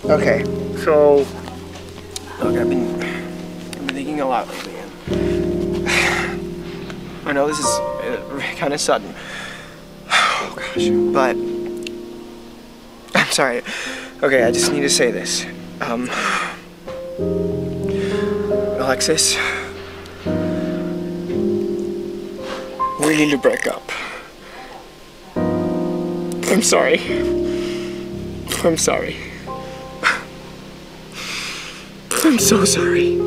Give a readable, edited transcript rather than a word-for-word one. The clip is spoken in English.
Okay, so look, I've been thinking a lot lately, and I know this is kind of sudden. Oh gosh, but I'm sorry. Okay, I just need to say this. Alexis, we need to break up. I'm sorry. I'm sorry. I'm so sorry.